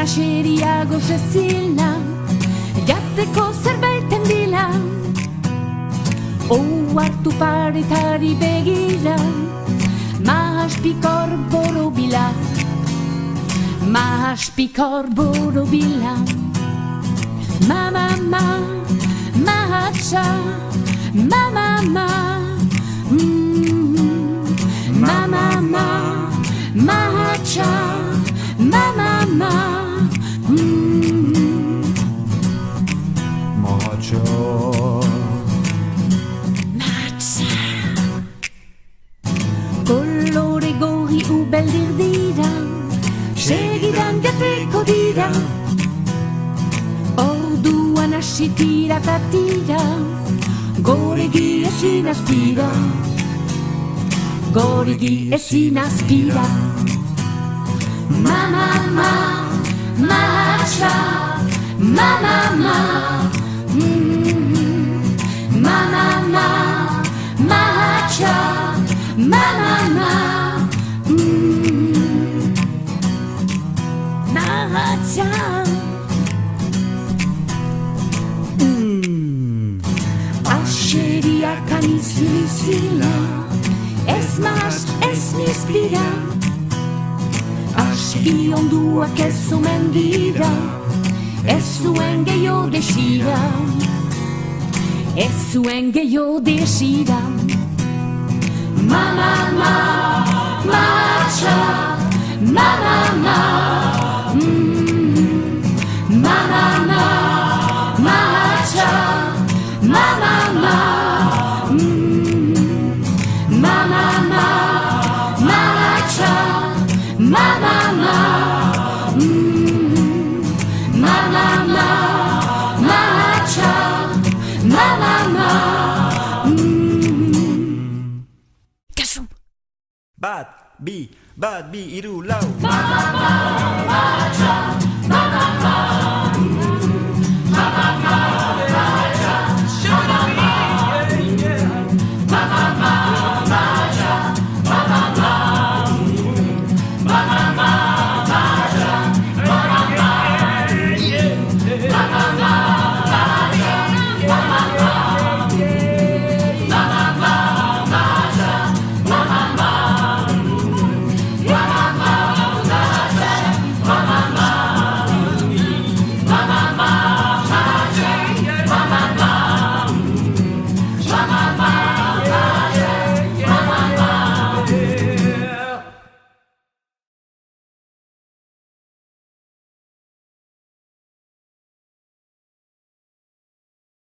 Naseriago zezila, jateko zerbaiten bila. Hartu paretari begira, mahaspikor borobila. Mahaspikor borobila. Mama, mahatsa, mama, mama, mahatsa, mama, mahatsa. Kolore gorri ubeldir dira, segidan jateko dira. Orduan hasi tira ta tira, goregi ezin aspira. Goregi ezin aspira. Mama, mahatsa, mama, mama, mahatsa. Mama, mahatsa. Aseriak anizilizila, ez mas, ez nizpira. Aski onduak ez omen dira, ez zuen gehiago desira. Ez zuen gehiago desira. Mama, mahatsa, mama, mama, mahatsa, mama, mama, mahatsa, mama, mama, mahatsa, mama. Bat, bi, iru, lau. Mama, mahatsa.